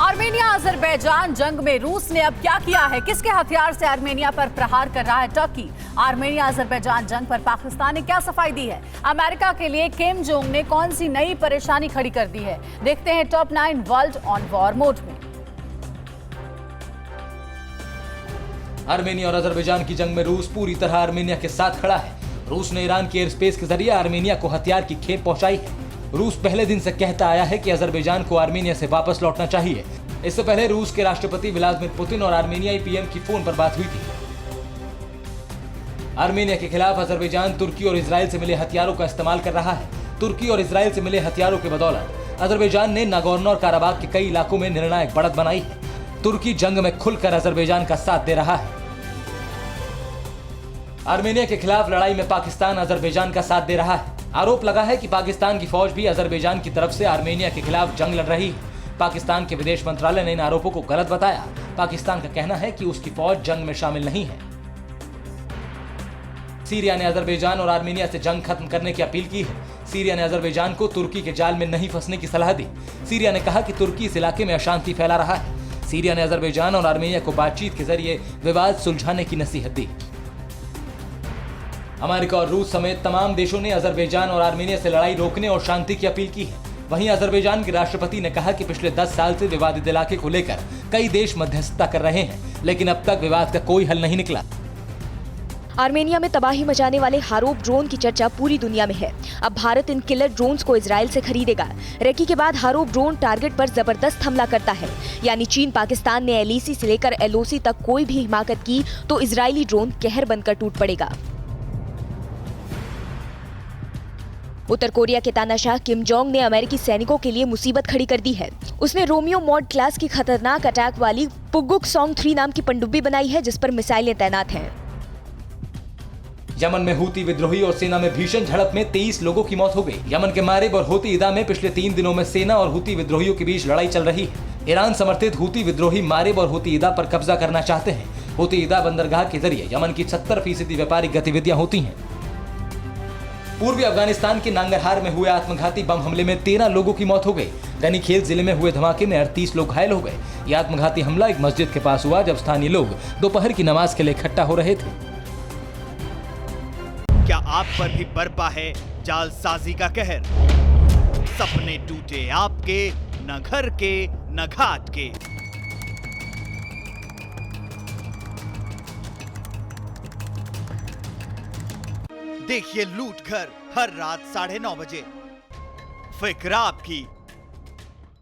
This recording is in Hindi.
आर्मेनिया अजरबैजान जंग में रूस ने अब क्या किया है? किसके हथियार से आर्मेनिया पर प्रहार कर रहा है टर्की? आर्मेनिया अजरबैजान जंग पर पाकिस्तान ने क्या सफाई दी है? अमेरिका के लिए किम जोंग ने कौन सी नई परेशानी खड़ी कर दी है? देखते हैं top 9 world on war mode में। आर्मेनिया और अजरबैजान की जंग में रूस पूरी तरह आर्मेनिया के साथ खड़ा है। रूस ने ईरान के एयर स्पेस के जरिए आर्मेनिया को हथियार की खेप पहुंचाई है। रूस पहले दिन से कहता आया है कि अजरबैजान को आर्मेनिया से वापस लौटना चाहिए। इससे पहले रूस के राष्ट्रपति व्लादिमीर पुतिन और आर्मेनियाई पीएम की फोन पर बात हुई थी। आर्मेनिया के खिलाफ अजरबैजान तुर्की और इजराइल से मिले हथियारों का इस्तेमाल कर रहा है। तुर्की और इजराइल से मिले हथियारों के बदौलत अजरबैजान ने नागोर्नो काराबाग के कई इलाकों में निर्णायक बढ़त बनाई है। तुर्की जंग में खुलकर अजरबैजान का साथ दे रहा है। आर्मेनिया के खिलाफ लड़ाई में पाकिस्तान अजरबैजान का साथ दे रहा है। आरोप लगा है कि पाकिस्तान की फौज भी अजरबैजान की तरफ से आर्मेनिया के खिलाफ जंग लड़ रही है। पाकिस्तान के विदेश मंत्रालय ने इन आरोपों को गलत बताया। पाकिस्तान का कहना है कि उसकी फौज जंग में शामिल नहीं है। सीरिया ने अजरबैजान और आर्मेनिया से जंग खत्म करने की अपील की है। सीरिया ने अजरबैजान को तुर्की के जाल में नहीं फंसने की सलाह दी। सीरिया ने कहा कि तुर्की इस इलाके में अशांति फैला रहा है। सीरिया ने अजरबैजान और आर्मेनिया को बातचीत के जरिए विवाद सुलझाने की नसीहत दी। अमेरिका और रूस समेत तमाम देशों ने अजरबैजान और आर्मेनिया से लड़ाई रोकने और शांति की अपील की है। वहीं अजरबैजान के राष्ट्रपति ने कहा कि पिछले 10 साल से विवादित इलाके को लेकर कई देश मध्यस्थता कर रहे हैं, लेकिन अब तक विवाद का कोई हल नहीं निकला। आर्मेनिया में तबाही मचाने वाले हारूब ड्रोन की चर्चा पूरी दुनिया में है। अब भारत इन किलर ड्रोन्स को इजराइल से खरीदेगा। रेकी के बाद हारूब ड्रोन टारगेट पर जबरदस्त हमला करता है। यानी चीन पाकिस्तान ने एलईसी से लेकर एलओसी तक कोई भी हिमाकत की तो इजरायली ड्रोन कहर बनकर टूट पड़ेगा। उत्तर कोरिया के तानाशाह किम जोंग ने अमेरिकी सैनिकों के लिए मुसीबत खड़ी कर दी है। उसने रोमियो मॉड क्लास की खतरनाक अटैक वाली पुगुक सॉन्ग 3 नाम की पनडुब्बी बनाई है, जिस पर मिसाइलें तैनात हैं। यमन में हूती विद्रोही और सेना में भीषण झड़प में 23 लोगों की मौत हो गई। यमन के मारिब और हूती इदा में पिछले 3 दिनों में सेना और हूती विद्रोहियों के बीच लड़ाई चल रही है। ईरान समर्थित हूती विद्रोही मारिब और हूती इदा पर कब्जा करना चाहते हैं। हूती इदा बंदरगाह के जरिए यमन की 70% व्यापारिक गतिविधियां होती हैं। पूर्वी अफगानिस्तान के नांगरहार में हुए आत्मघाती बम हमले में 13 लोगों की मौत हो गई। गनीखेल जिले में हुए धमाके में 38 लोग घायल हो गए। यह आत्मघाती हमला एक मस्जिद के पास हुआ जब स्थानीय लोग दोपहर की नमाज के लिए इकट्ठा हो रहे थे। क्या आप पर भी बरपा है जालसाजी का कहर? सपने टूटे आपके, न घर के न घाट के। देखिए लूट घर हर रात 9:30 बजे। फिक्र आपकी,